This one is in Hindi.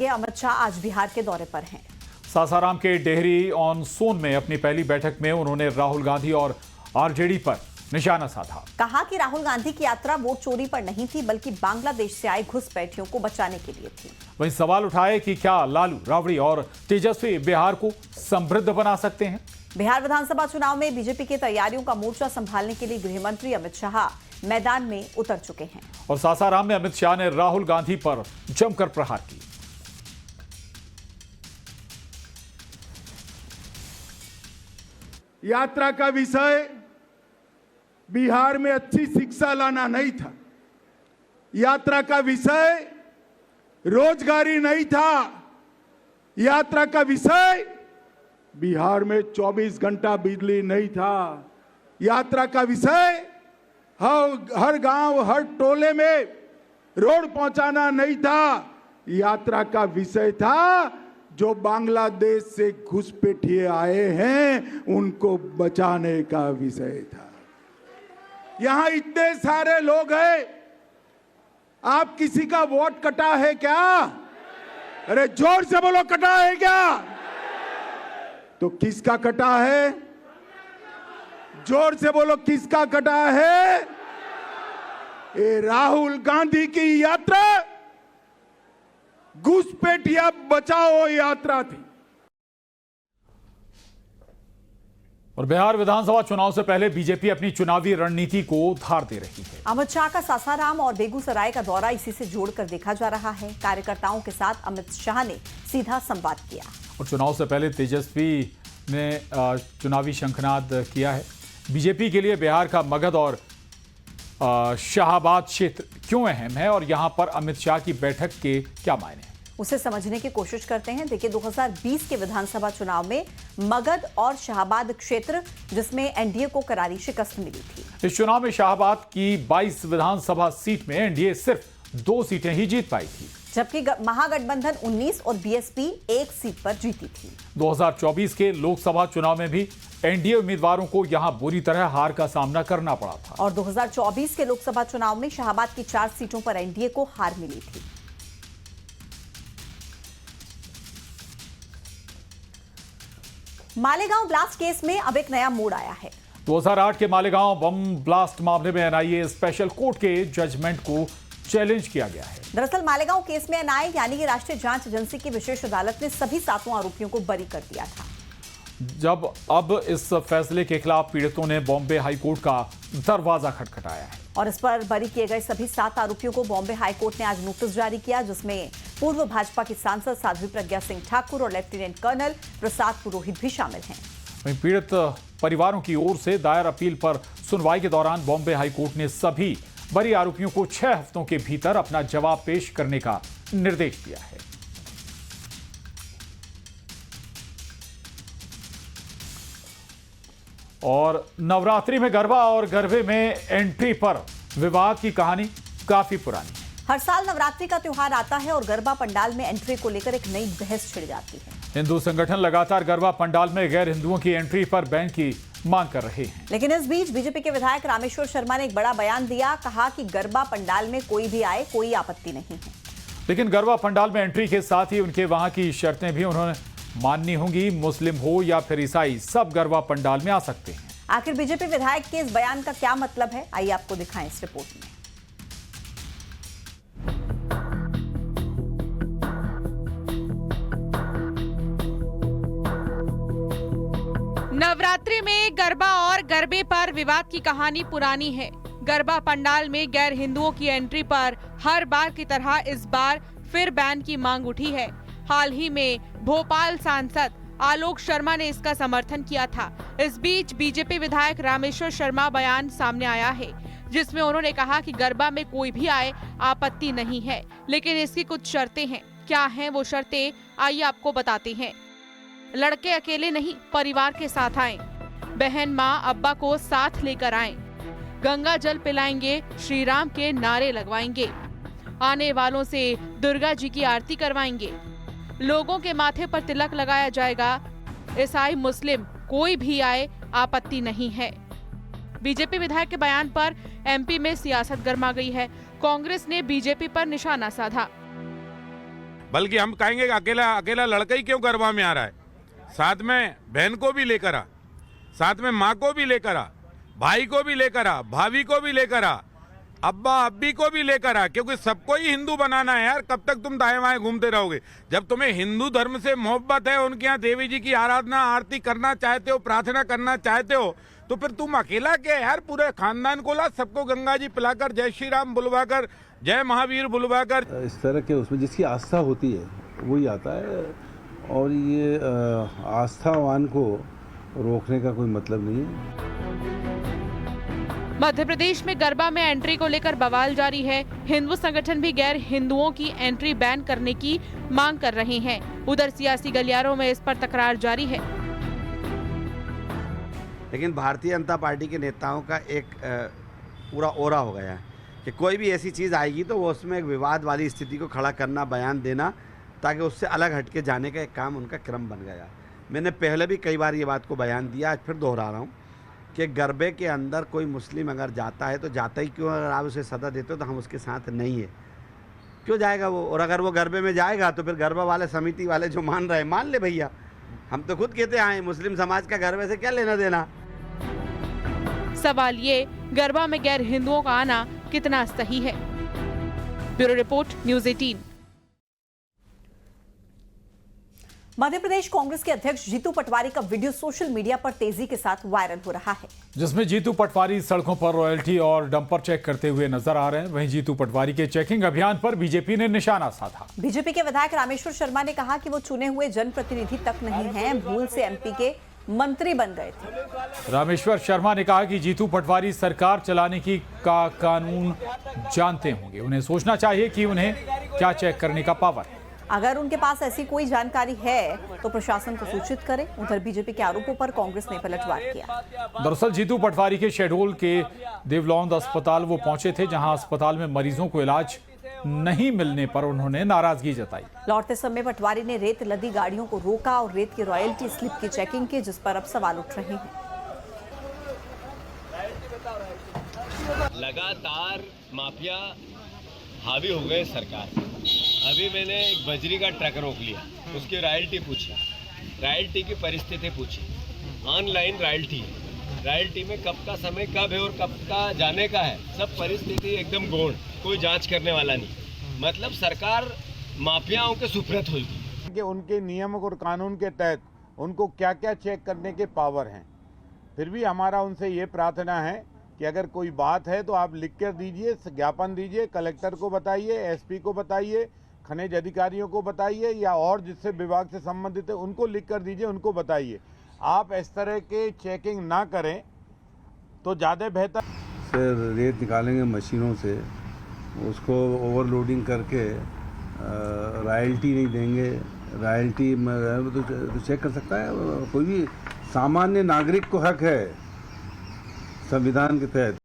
केंद्रीय अमित शाह आज बिहार के दौरे पर हैं। सासाराम के डेहरी ऑन सोन में अपनी पहली बैठक में उन्होंने राहुल गांधी और आरजेडी पर निशाना साधा। कहा कि राहुल गांधी की यात्रा वोट चोरी पर नहीं थी, बल्कि बांग्लादेश से आए घुसपैठियों को बचाने के लिए थी। वहीं सवाल उठाए कि क्या लालू, राबड़ी और तेजस्वी बिहार को समृद्ध बना सकते हैं। बिहार विधानसभा चुनाव में बीजेपी की तैयारियों का मोर्चा संभालने के लिए गृह मंत्री अमित शाह मैदान में उतर चुके हैं। और सासाराम में अमित शाह ने राहुल गांधी पर जमकर प्रहार की। यात्रा का विषय बिहार में अच्छी शिक्षा लाना नहीं था। यात्रा का विषय रोजगारी नहीं था। यात्रा का विषय बिहार में 24 घंटा बिजली नहीं था। यात्रा का विषय हर गांव, हर टोले में रोड पहुंचाना नहीं था। यात्रा का विषय था जो बांग्लादेश से घुसपैठिए आए हैं उनको बचाने का विषय था। यहां इतने सारे लोग हैं, आप किसी का वोट कटा है क्या? अरे जोर से बोलो, कटा है क्या? तो किसका कटा है? जोर से बोलो, किसका कटा है? ये राहुल गांधी की यात्रा घुसपैठिया बचाओ यात्रा थी। और बिहार विधानसभा चुनाव से पहले बीजेपी अपनी चुनावी रणनीति को धार दे रही है। अमित शाह का सासाराम और बेगूसराय का दौरा इसी से जोड़कर देखा जा रहा है। कार्यकर्ताओं के साथ अमित शाह ने सीधा संवाद किया। और चुनाव से पहले तेजस्वी ने चुनावी शंखनाद किया है। बीजेपी के लिए बिहार का मगध और शाहाबाद क्षेत्र क्यों अहम है और यहां पर अमित शाह की बैठक के क्या मायने हैं, उसे समझने की कोशिश करते हैं। देखिए, 2020 के विधानसभा चुनाव में मगध और शाहाबाद क्षेत्र, जिसमें एनडीए को करारी शिकस्त मिली थी। इस चुनाव में शाहाबाद की 22 विधानसभा सीट में एनडीए सिर्फ 2 सीटें ही जीत पाई थी, जबकि महागठबंधन 19 और बीएसपी 1 सीट पर जीती थी। 2024 के लोकसभा चुनाव में भी एनडीए उम्मीदवारों को यहां बुरी तरह हार का सामना करना पड़ा था। और 2024 के लोकसभा चुनाव में शाहाबाद की 4 सीटों पर एनडीए को हार मिली थी। मालेगांव ब्लास्ट केस में अब एक नया मोड़ आया है। 2008 के मालेगांव बम ब्लास्ट मामले में एनआईए स्पेशल कोर्ट के जजमेंट को चैलेंज किया गया है। दरअसल मालेगांव केस में एनआईए यानी कि राष्ट्रीय जांच एजेंसी की विशेष अदालत ने सभी 7 आरोपियों को बरी कर दिया था। जब अब इस फैसले के खिलाफ पीड़ितों ने बॉम्बे हाईकोर्ट का दरवाजा खटखटाया है। और इस पर बरी किए गए सभी 7 आरोपियों को बॉम्बे हाईकोर्ट ने आज नोटिस जारी किया, जिसमें पूर्व भाजपा की सांसद साध्वी प्रज्ञा सिंह ठाकुर और लेफ्टिनेंट कर्नल प्रसाद पुरोहित भी शामिल हैं। वहीं पीड़ित परिवारों की ओर से दायर अपील पर सुनवाई के दौरान बॉम्बे हाईकोर्ट ने सभी बरी आरोपियों को 6 हफ्तों के भीतर अपना जवाब पेश करने का निर्देश दिया है। और नवरात्रि में गरबा और गरबे में एंट्री पर विवाद की कहानी काफी पुरानी है। हर साल नवरात्रि का त्योहार आता है और गरबा पंडाल में एंट्री को लेकर एक नई बहस छिड़ जाती है। हिंदू संगठन लगातार गरबा पंडाल में गैर हिंदुओं की एंट्री पर बैन की मांग कर रहे हैं। लेकिन इस बीच बीजेपी के विधायक रामेश्वर शर्मा ने एक बड़ा बयान दिया। कहा कि गरबा पंडाल में कोई भी आए, कोई आपत्ति नहीं है। लेकिन गरबा पंडाल में एंट्री के साथ ही उनके वहां की शर्तें भी उन्होंने माननी होंगी। मुस्लिम हो या फिर ईसाई, सब गरबा पंडाल में आ सकते हैं। आखिर बीजेपी विधायक के इस बयान का क्या मतलब है, आइए आपको दिखाएं इस रिपोर्ट में। नवरात्रि में गरबा और गरबे पर विवाद की कहानी पुरानी है। गरबा पंडाल में गैर हिंदुओं की एंट्री पर हर बार की तरह इस बार फिर बैन की मांग उठी है। हाल ही में भोपाल सांसद आलोक शर्मा ने इसका समर्थन किया था। इस बीच बीजेपी विधायक रामेश्वर शर्मा बयान सामने आया है, जिसमें उन्होंने कहा कि गरबा में कोई भी आए, आपत्ति नहीं है, लेकिन इसकी कुछ शर्तें हैं। क्या हैं वो शर्तें, आइए आपको बताते हैं। लड़के अकेले नहीं, परिवार के साथ आएं। बहन, माँ, अब्बा को साथ लेकर आएं। गंगा जल पिलाएंगे, श्री राम के नारे लगवाएंगे। आने वालों से दुर्गा जी की आरती करवाएंगे। लोगों के माथे पर तिलक लगाया जाएगा। ईसाई, मुस्लिम, कोई भी आए, आपत्ति नहीं है। बीजेपी विधायक के बयान पर एमपी में सियासत गर्मा गई है। कांग्रेस ने बीजेपी पर निशाना साधा। बल्कि हम कहेंगे कि अकेला अकेला लड़का ही क्यों गरबा में आ रहा है, साथ में बहन को भी लेकर आ, साथ में माँ को भी लेकर आ, भाई को भी लेकर आ, भाभी को भी लेकर आ, अब्बा अब्बी को भी लेकर आ, क्योंकि सबको ही हिंदू बनाना है यार। कब तक तुम दाएं बाएं घूमते रहोगे? जब तुम्हें हिंदू धर्म से मोहब्बत है, उनके यहाँ देवी जी की आराधना आरती करना चाहते हो, प्रार्थना करना चाहते हो, तो फिर तुम अकेला क्या यार, पूरे खानदान को ला, सबको गंगा जी पिलाकर, जय श्री राम बुलवाकर, जय महावीर बुलवाकर। इस तरह के उसमें जिसकी आस्था होती है वही आता है, और ये आस्थावान को रोकने का कोई मतलब नहीं है। मध्य प्रदेश में गरबा में एंट्री को लेकर बवाल जारी है। हिंदू संगठन भी गैर हिंदुओं की एंट्री बैन करने की मांग कर रहे हैं। उधर सियासी गलियारों में इस पर तकरार जारी है। लेकिन भारतीय जनता पार्टी के नेताओं का एक पूरा ओरा हो गया है कि कोई भी ऐसी चीज़ आएगी तो वो उसमें एक विवाद वाली स्थिति को खड़ा करना, बयान देना, ताकि उससे अलग हटके जाने का एक काम उनका क्रम बन गया। मैंने पहले भी कई बार ये बात को बयान दिया, आज फिर दोहरा रहा हूँ कि गरबे के अंदर कोई मुस्लिम अगर जाता है तो जाता ही क्यों? अगर आप उसे सदा देते हो तो हम उसके साथ नहीं है, क्यों जाएगा वो? और अगर वो गरबे में जाएगा तो फिर गरबा वाले समिति वाले जो मान रहे हैं मान ले भैया, हम तो खुद कहते आए मुस्लिम समाज का गरबे से क्या लेना देना। सवाल ये, गरबा में गैर हिंदुओं का आना कितना सही है? Bureau report, news 18। Madhya Pradesh Congress के अध्यक्ष जीतू पटवारी का वीडियो सोशल मीडिया पर तेजी के साथ वायरल हो रहा है, जिसमें जीतू पटवारी सड़कों पर रॉयल्टी और डंपर चेक करते हुए नजर आ रहे हैं। वहीं जीतू पटवारी के चेकिंग अभियान पर बीजेपी ने निशाना साधा। बीजेपी के विधायक रामेश्वर शर्मा ने कहा कि वो चुने हुए जनप्रतिनिधि तक नहीं हैं, भूल से एमपी के मंत्री बन गए थे। रामेश्वर शर्मा ने कहा कि जीतू पटवारी सरकार चलाने की का कानून जानते होंगे, उन्हें सोचना चाहिए कि उन्हें क्या चेक करने का पावर है। अगर उनके पास ऐसी कोई जानकारी है तो प्रशासन को सूचित करें। उधर बीजेपी के आरोपों पर कांग्रेस ने पलटवार किया। दरअसल जीतू पटवारी के शेडोल के देवलौंद अस्पताल वो पहुंचे थे, जहां अस्पताल में मरीजों को इलाज नहीं मिलने पर उन्होंने नाराजगी जताई। लौटते समय पटवारी ने रेत लदी गाड़ियों को रोका और रेत की रॉयल्टी स्लिप की चेकिंग की, जिस पर अब सवाल उठ रहे हैं। लगातार माफिया हावी हो गए सरकार में। अभी मैंने एक बजरी का ट्रक रोक लिया, उसकी रॉयल्टी पूछी, रॉयल्टी की परिस्थिति पूछी, ऑनलाइन रॉयल्टी में कब का समय कब है और कब का जाने का है, सब परिस्थिति एकदम गौण, कोई जांच करने वाला नहीं। मतलब सरकार माफियाओं के सुपुर्द होगी कि उनके नियम और कानून के तहत उनको क्या क्या चेक करने के पावर हैं। फिर भी हमारा उनसे ये प्रार्थना है कि अगर कोई बात है तो आप लिख कर दीजिए, ज्ञापन दीजिए, कलेक्टर को बताइए, एसपी को बताइए, खनिज अधिकारियों को बताइए, या और जिससे विभाग से संबंधित है उनको लिख कर दीजिए, उनको बताइए। आप इस तरह के चेकिंग ना करें तो ज़्यादा बेहतर। फिर रेत निकालेंगे मशीनों से, उसको ओवरलोडिंग करके रॉयल्टी नहीं देंगे। रॉयल्टी तो चेक कर सकता है कोई भी सामान्य नागरिक को, हक है संविधान के तहत।